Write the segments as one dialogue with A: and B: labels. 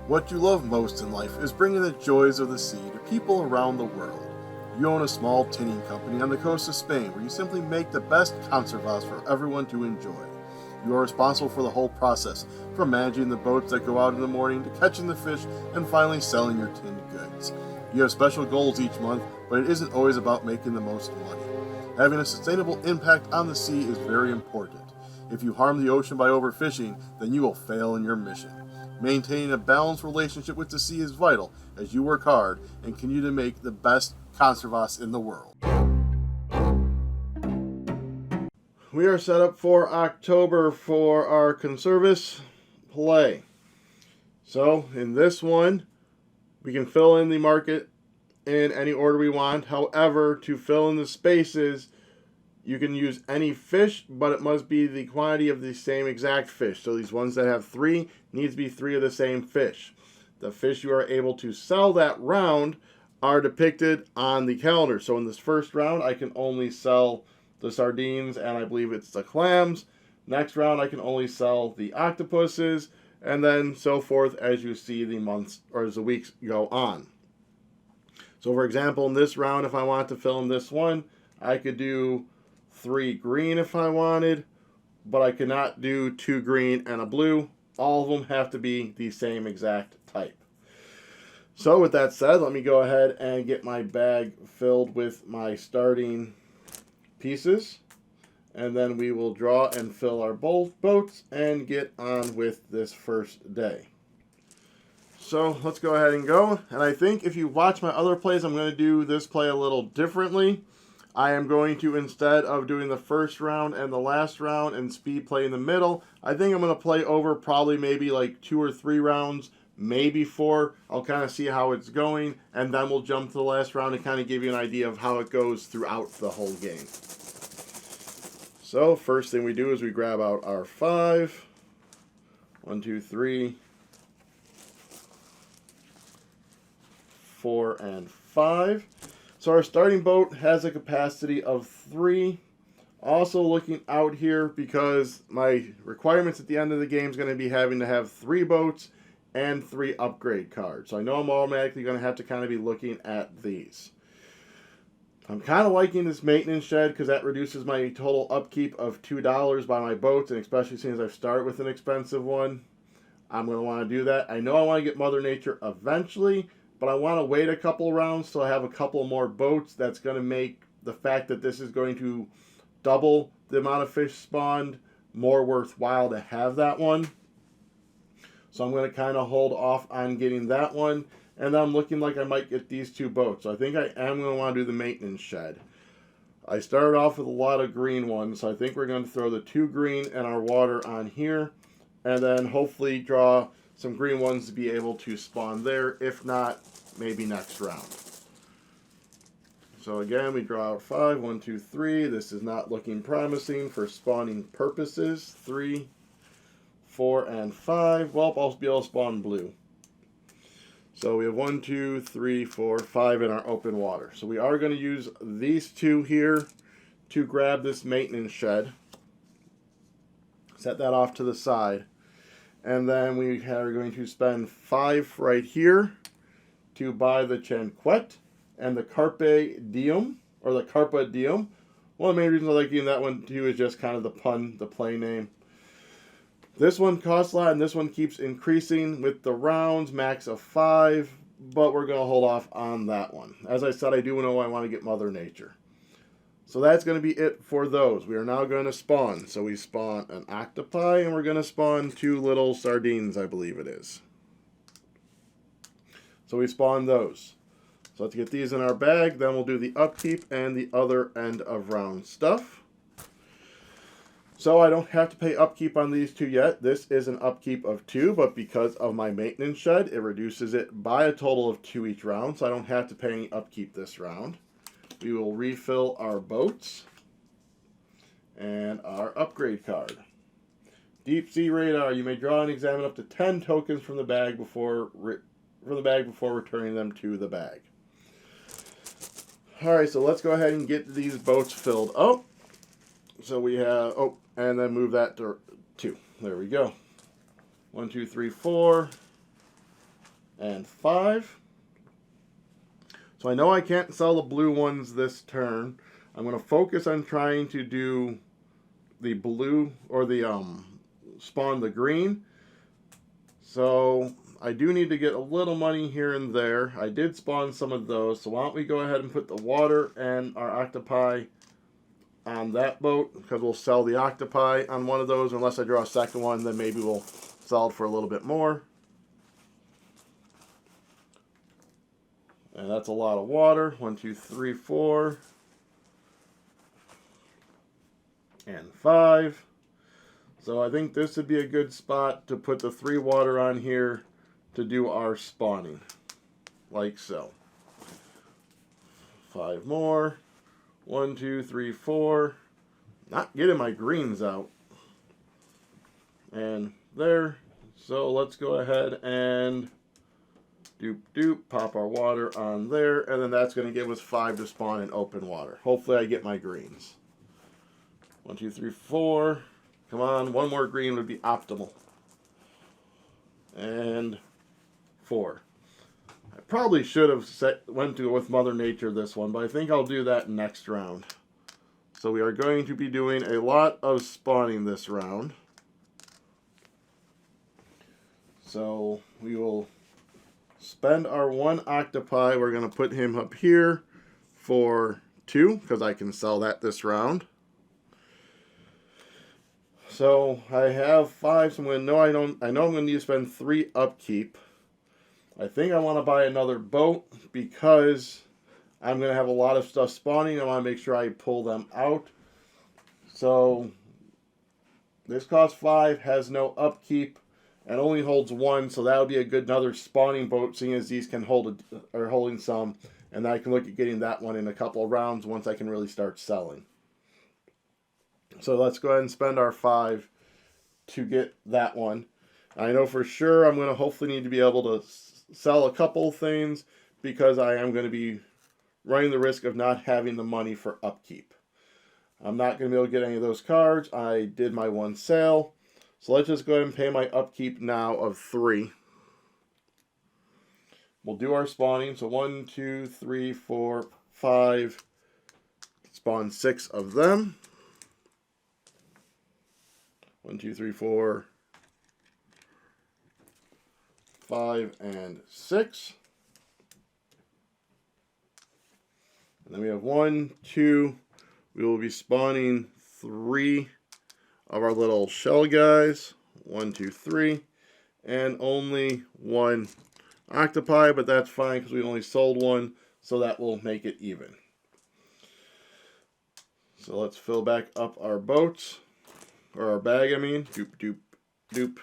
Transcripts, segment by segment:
A: What you love most in life is bringing the joys of the sea to people around the world. You own a small tinning company on the coast of Spain where you simply make the best conservas for everyone to enjoy. You are responsible for the whole process, from managing the boats that go out in the morning to catching the fish and finally selling your tinned goods. You have special goals each month, but it isn't always about making the most money. Having a sustainable impact on the sea is very important. If you harm the ocean by overfishing, then you will fail in your mission. Maintaining a balanced relationship with the sea is vital as you work hard and continue to make the best conservas in the world. We are set up for October for our Conservas play. So in this one, we can fill in the market in any order we want. However, to fill in the spaces, you can use any fish, but it must be the quantity of the same exact fish. So these ones that have 3 needs to be 3 of the same fish. The fish you are able to sell that round are depicted on the calendar. So in this first round, I can only sell the sardines and I believe it's the clams. Next round, I can only sell the octopuses, and then so forth as you see the months or as the weeks go on. So for example, in this round, if I want to fill in this one, I could do 3 green if I wanted, but I cannot do 2 green and a blue. All of them have to be the same exact type. So with that said, let me go ahead and get my bag filled with my starting pieces, and then we will draw and fill our boats and get on with this first day. So let's go ahead and go. And I think if you watch my other plays, I'm going to do this play a little differently. I am going to, instead of doing the first round and the last round and speed play in the middle, I think I'm going to play over probably maybe like 2 or 3 rounds, maybe 4. I'll kind of see how it's going, and then we'll jump to the last round and kind of give you an idea of how it goes throughout the whole game. So first thing we do is we grab out our 5. 1, 2, 3, 4, and 5. So our starting boat has a capacity of 3. Also looking out here because my requirements at the end of the game is going to be having to have 3 boats and 3 upgrade cards. So I know I'm automatically going to have to kind of be looking at these. I'm kind of liking this maintenance shed because that reduces my total upkeep of $2 by my boats, and especially since I've started with an expensive one, I'm going to want to do that. I know I want to get Mother Nature eventually, but I want to wait a couple rounds till I have a couple more boats. That's going to make the fact that this is going to double the amount of fish spawned more worthwhile to have that one. So I'm going to kind of hold off on getting that one. And then I'm looking like I might get these 2 boats. So I think I am going to want to do the maintenance shed. I started off with a lot of green ones, so I think we're going to throw the 2 green and our water on here. And then hopefully draw some green ones to be able to spawn there. If not, maybe next round. So again, we draw out 5. 1, 2, 3. This is not looking promising for spawning purposes. 3, 4, and 5. Well, I'll be able to spawn blue. So we have 1, 2, 3, 4, 5 in our open water. So we are going to use these 2 here to grab this maintenance shed. Set that off to the side. And then we are going to spend 5 right here to buy the chanquet and the carpe diem, or the carpa diem. One of the main reasons I like using that one too is just kind of the pun, the play name. This one costs a lot, and this one keeps increasing with the rounds, max of 5, but we're going to hold off on that one. As I said, I do know I want to get Mother Nature. So that's going to be it for those. We are now going to spawn. So we spawn an octopi, and we're going to spawn 2 little sardines, I believe it is. So we spawn those. So let's get these in our bag, then we'll do the upkeep and the other end of round stuff. So I don't have to pay upkeep on these 2 yet. This is an upkeep of 2, but because of my maintenance shed, it reduces it by a total of 2 each round, so I don't have to pay any upkeep this round. We will refill our boats and our upgrade card. Deep Sea Radar. You may draw and examine up to 10 tokens from the bag before returning them to the bag. Alright, so let's go ahead and get these boats filled up. So we have, and then move that to 2. There we go. 1, 2, 3, 4, and 5. So I know I can't sell the blue ones this turn. I'm going to focus on trying to do the blue, or the spawn the green. So I do need to get a little money here and there. I did spawn some of those, so why don't we go ahead and put the water and our octopi on that boat, because we'll sell the octopi on one of those. Unless I draw a second one, then maybe we'll sell it for a little bit more. And that's a lot of water. 1, 2, 3, 4. And 5. So I think this would be a good spot to put the 3 water on here to do our spawning. Like so. 5 more. 1, 2, 3, 4. Not getting my greens out. And there. So let's go ahead and doop doop, pop our water on there, and then that's going to give us 5 to spawn in open water. Hopefully I get my greens. 1, 2, 3, 4. Come on, one more green would be optimal. And 4. I probably should have went to with Mother Nature this one, but I think I'll do that next round. So we are going to be doing a lot of spawning this round. So we will spend our 1 octopi. We're going to put him up here for 2, because I can sell that this round. So I have 5, so I know I'm going to need to spend 3 upkeep. I think I want to buy another boat because I'm going to have a lot of stuff spawning. I want to make sure I pull them out. So this costs 5, has no upkeep, and only holds 1, so that would be a good another spawning boat, seeing as these can hold are holding some, and I can look at getting that one in a couple of rounds once I can really start selling. So let's go ahead and spend our 5 to get that one. I know for sure I'm going to hopefully need to be able to sell a couple things, because I am going to be running the risk of not having the money for upkeep. I'm not going to be able to get any of those cards. I did my 1 sale. So let's just go ahead and pay my upkeep now of 3. We'll do our spawning. So 1, 2, 3, 4, 5. Spawn 6 of them. 1, 2, 3, 4, 5, and 6. And then we have 1, 2. We will be spawning 3 of our little shell guys. 1, 2, 3. And only 1 octopi, but that's fine because we only sold 1, so that will make it even. So let's fill back up our boats, or our bag, I mean. Doop, doop, doop.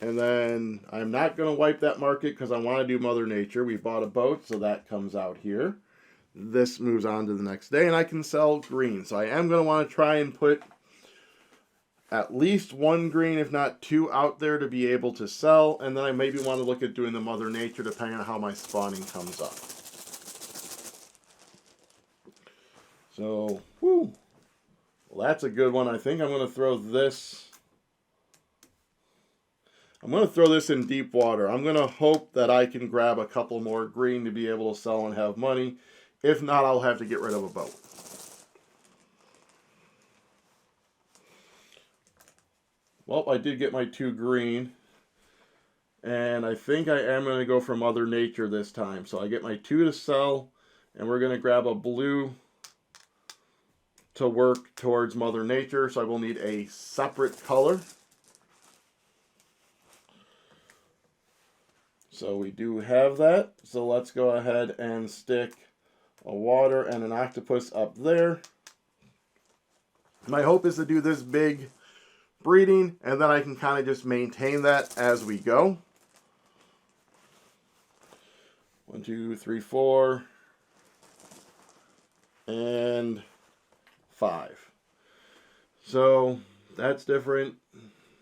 A: And then I'm not going to wipe that market because I want to do Mother Nature. We bought a boat, so that comes out here. This moves on to the next day, and I can sell green. So I am going to want to try and put at least 1 green, if not 2, out there to be able to sell. And then I maybe want to look at doing the Mother Nature depending on how my spawning comes up. So, whoo. Well, that's a good one. I think I'm going to throw this. I'm going to throw this in deep water. I'm going to hope that I can grab a couple more green to be able to sell and have money. If not, I'll have to get rid of a boat. Well, I did get my 2 green. And I think I am going to go for Mother Nature this time. So I get my 2 to sell. And we're going to grab a blue to work towards Mother Nature. So I will need a separate color. So we do have that. So let's go ahead and stick a water and an octopus up there. My hope is to do this big breeding, and then I can kind of just maintain that as we go. 1, 2, 3, 4, and 5. So that's different.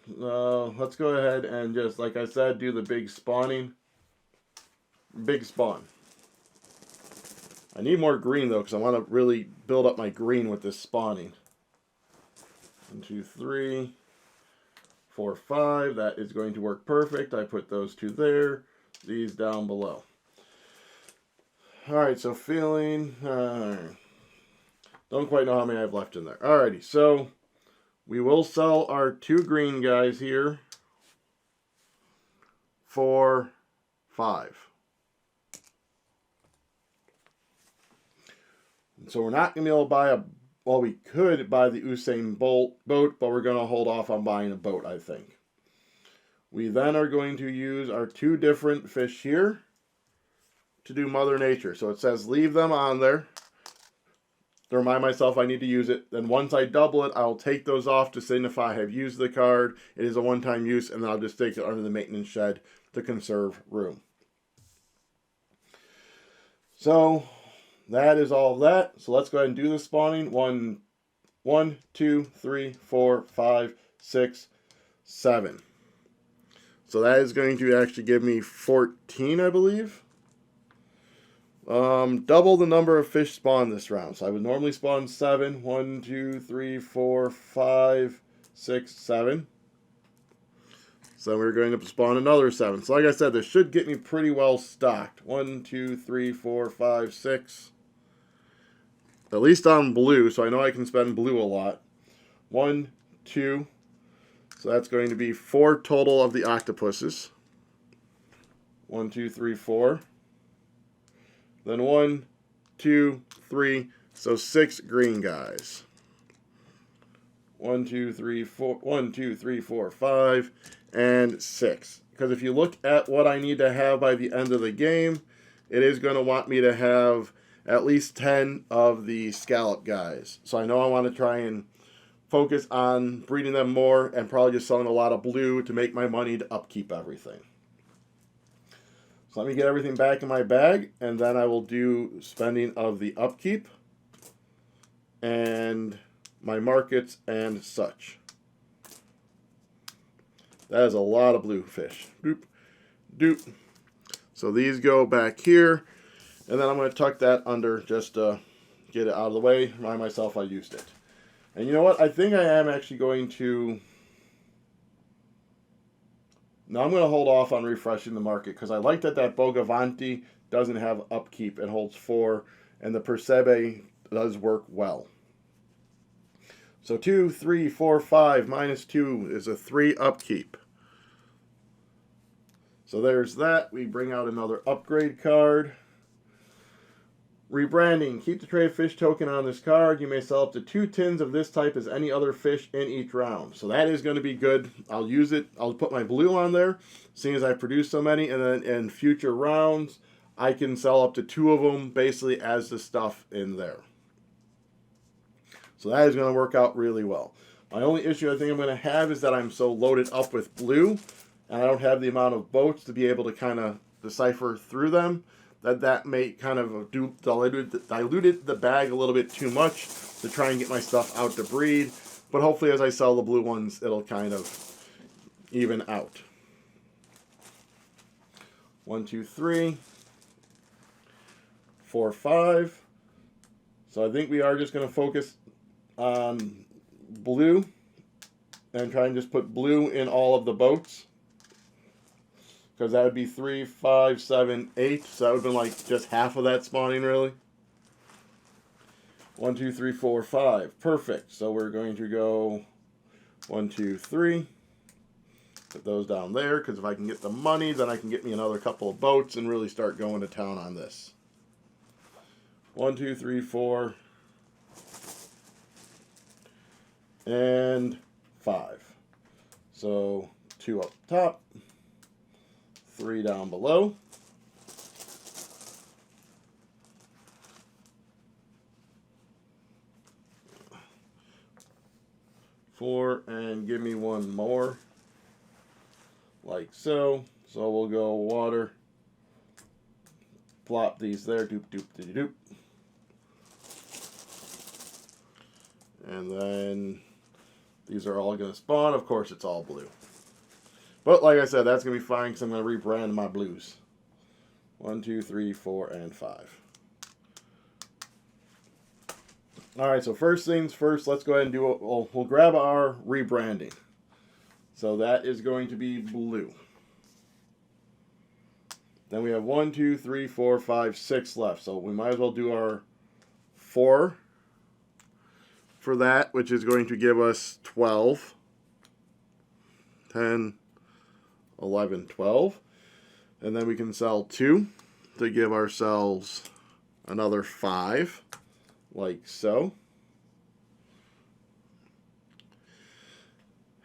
A: Let's go ahead and just, like I said, do the big spawning. Big spawn. I need more green though, because I want to really build up my green with this spawning. 1, 2, 3, 4, 5. That is going to work perfect. I put those 2 there. these down below. Alright, so feeling... don't quite know how many I have left in there. Alrighty, so we will sell our 2 green guys here for 5. So we're not going to be able to buy well, we could buy the Usain Bolt boat, but we're going to hold off on buying a boat, I think. We then are going to use our 2 different fish here to do Mother Nature. So it says leave them on there to remind myself I need to use it. Then once I double it, I'll take those off to signify I have used the card. It is a one-time use, and then I'll just take it under the maintenance shed to conserve room. So that is all of that. So let's go ahead and do the spawning. 1, 2, 3, 4, 5, 6, 7. So that is going to actually give me 14, I believe. Double the number of fish spawned this round. So I would normally spawn 7. 1, 2, 3, 4, 5, 6, 7. So we're going to spawn another 7. So like I said, this should get me pretty well stocked. 1, 2, 3, 4, 5, 6. At least on blue, so I know I can spend blue a lot. 1, 2. So that's going to be 4 total of the octopuses. 1, 2, 3, 4. Then 1, 2, 3. So 6 green guys. 1, 2, 3, 4. 1, 2, 3, 4, 5, and 6. Because if you look at what I need to have by the end of the game, it is going to want me to have at least 10 of the scallop guys. So I know I want to try and focus on breeding them more and probably just selling a lot of blue to make my money to upkeep everything. So let me get everything back in my bag, and then I will do spending of the upkeep and my markets and such. That is a lot of blue fish. Doop, doop. So these go back here. And then I'm going to tuck that under just to get it out of the way, remind myself I used it. And you know what? I think I am actually going to... No, I'm going to hold off on refreshing the market because I like that Bogavanti doesn't have upkeep. It holds 4, and the Persebe does work well. So 2, 3, 4, 5 minus 2 is a 3 upkeep. So there's that. We bring out another upgrade card. Rebranding. Keep the trade fish token on this card. You may sell up to 2 tins of this type as any other fish in each round. So that is going to be good. I'll use it. I'll put my blue on there, seeing as I produce so many. And then in future rounds, I can sell up to 2 of them basically as the stuff in there. So that is going to work out really well. My only issue I think I'm going to have is that I'm so loaded up with blue, and I don't have the amount of boats to be able to kind of decipher through them. That may kind of diluted the bag a little bit too much to try and get my stuff out to breed. But hopefully as I sell the blue ones, it'll kind of even out. 1, 2, 3, 4, 5. So I think we are just going to focus on blue and try and just put blue in all of the boats. Because that would be 3, 5, 7, 8. So that would have been like just half of that spawning, really. 1, 2, 3, 4, 5. Perfect. So we're going to go 1, 2, 3. Put those down there, because if I can get the money, then I can get me another couple of boats and really start going to town on this. 1, 2, 3, 4. And 5. So 2 up top. 3 down below. Four, and give me 1 more. Like so. So we'll go water. Plop these there. Doop, doop, doop, doop. And then these are all going to spawn. Of course, it's all blue. But like I said, that's going to be fine because I'm going to rebrand my blues. 1, 2, 3, 4, and 5. Alright, so first things first, let's go ahead and do it. We'll grab our rebranding. So that is going to be blue. Then we have 1, 2, 3, 4, 5, 6 left. So we might as well do our 4 for that, which is going to give us 12, 10, 11, 12. And then we can sell 2 to give ourselves another 5, like so.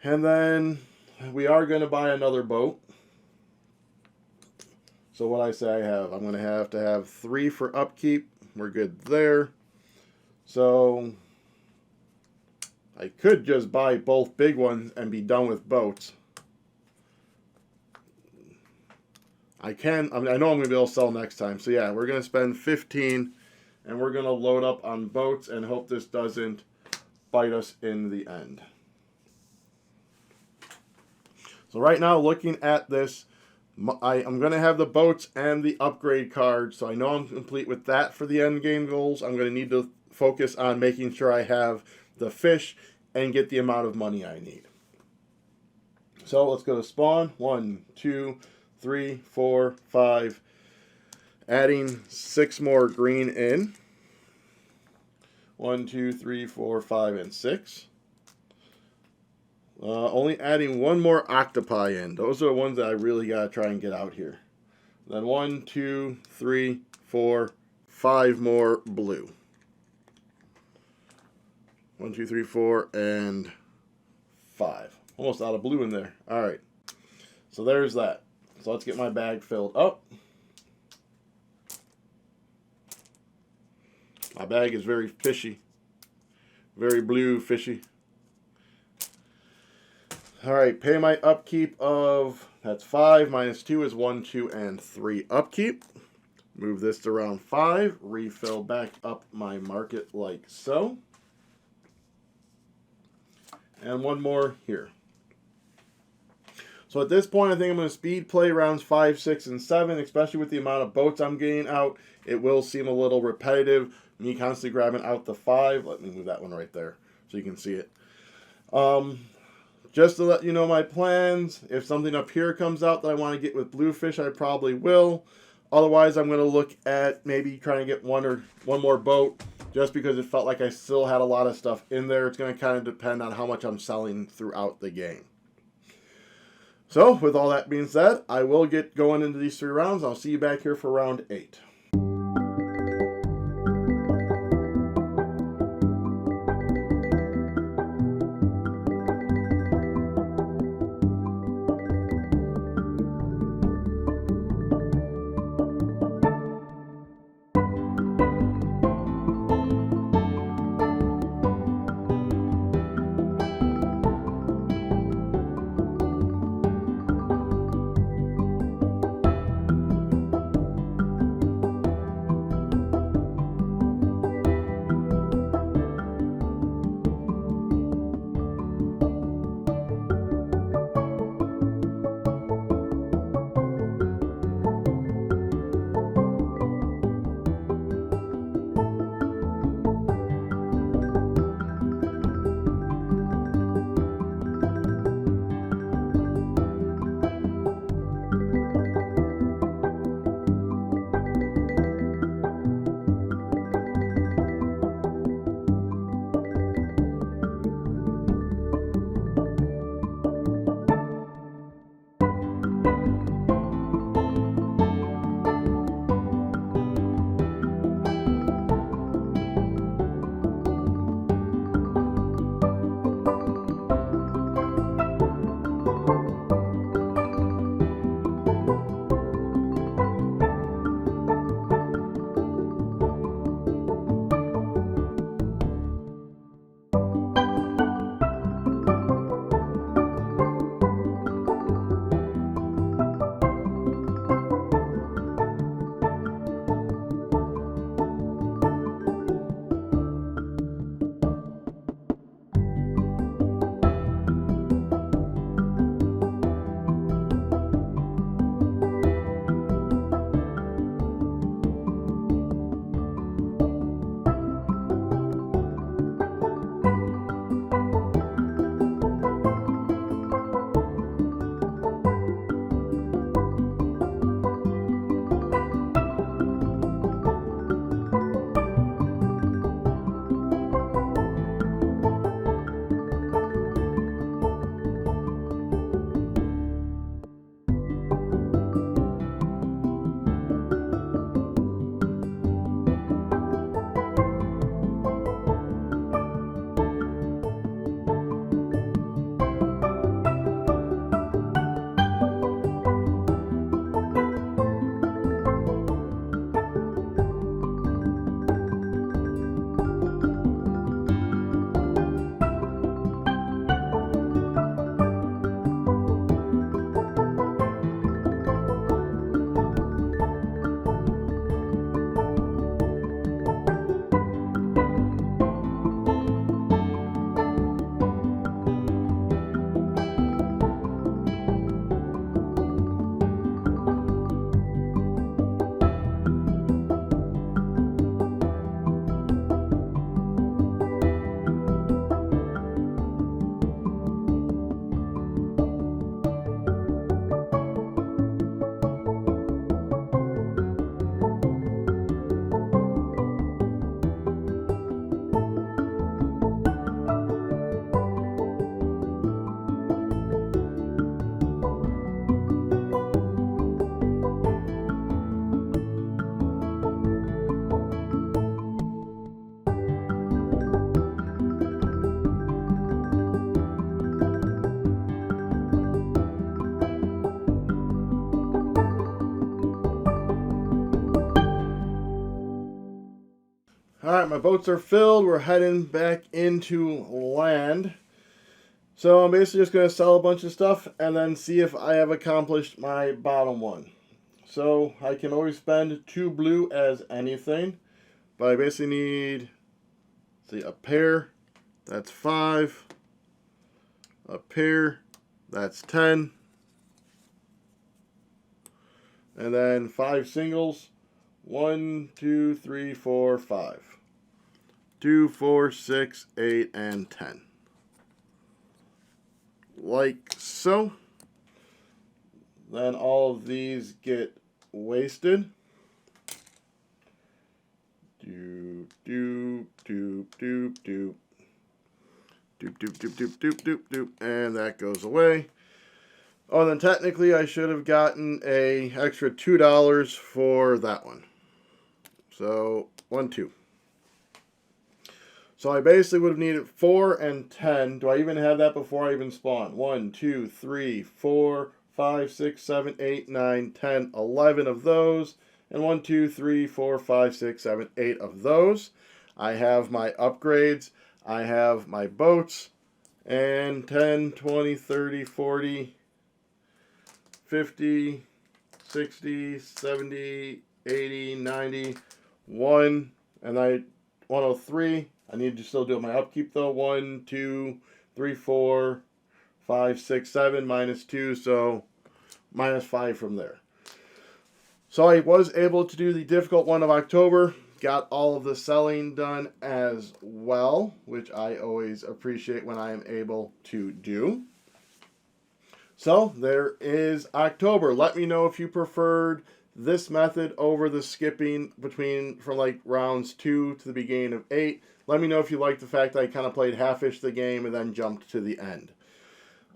A: And then we are going to buy another boat. So what I say I have, I'm going to have 3 for upkeep. We're good there. So I could just buy both big ones and be done with boats. I can. I know I'm going to be able to sell next time. So yeah, we're going to spend 15 and we're going to load up on boats and hope this doesn't bite us in the end. So right now, looking at this, I'm going to have the boats and the upgrade card. So I know I'm complete with that for the end game goals. I'm going to need to focus on making sure I have the fish and get the amount of money I need. So let's go to spawn. 1, 2, 3, 4, 5. Adding 6 more green in. 1, 2, 3, 4, 5, and 6. Only adding 1 more octopi in. Those are the ones that I really got to try and get out here. Then 1, 2, 3, 4, 5 more blue. 1, 2, 3, 4, and 5. Almost out of blue in there. Alright. So there's that. So let's get my bag filled up. My bag is very fishy. Very blue fishy. Alright, pay my upkeep of, that's 5, minus 2 is 1, 2, and 3 upkeep. Move this to round 5, refill back up my market like so. And 1 more here. So at this point, I think I'm going to speed play rounds 5, 6, and 7, especially with the amount of boats I'm getting out. It will seem a little repetitive, me constantly grabbing out the 5. Let me move that one right there so you can see it. Just to let you know my plans, if something up here comes out that I want to get with bluefish, I probably will. Otherwise, I'm going to look at maybe trying to get one more boat, just because it felt like I still had a lot of stuff in there. It's going to kind of depend on how much I'm selling throughout the game. So, with all that being said, I will get going into these 3 rounds. I'll see you back here for round 8. Alright, my boats are filled. We're heading back into land. So I'm basically just going to sell a bunch of stuff and then see if I have accomplished my bottom one. So I can always spend 2 blue as anything. But I basically need, see, a pair. That's 5. A pair. That's 10. And then 5 singles. 1, 2, 3, 4, 5. 2, 4, 6, 8, and 10. Like so. Then all of these get wasted. Doop, doop, doop, doop, doop. Doop, doop, doop, doop, doop, doop, doop. And that goes away. Oh, then technically I should have gotten a extra $2 for that one. So, 1, 2. So I basically would have needed 4 and 10. Do I even have that before I even spawn? 1, 2, 3, 4, 5, 6, 7, 8, 9, 10, 11 of those. And 1, 2, 3, 4, 5, 6, 7, 8 of those. I have my upgrades. I have my boats. And 10, 20, 30, 40, 50, 60, 70, 80, 90, 1, and 103. I need to still do my upkeep though. 1, 2, 3, 4, 5, 6, 7, minus 2, so minus 5 from there. So I was able to do the difficult one of October. Got all of the selling done as well, which I always appreciate when I am able to do. So there is October. Let me know if you preferred this method over the skipping from like rounds 2 to the beginning of 8. Let me know if you like the fact that I kind of played half-ish the game and then jumped to the end.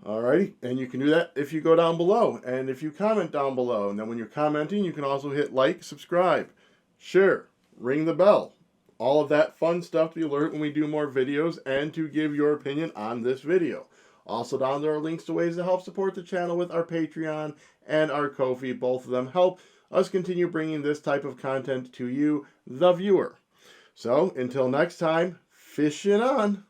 A: Alrighty, and you can do that if you go down below and if you comment down below. And then when you're commenting, you can also hit like, subscribe, share, ring the bell. All of that fun stuff to be alert when we do more videos and to give your opinion on this video. Also down there are links to ways to help support the channel with our Patreon and our Ko-fi. Both of them help us continue bringing this type of content to you, the viewer. So, until next time, fishing on!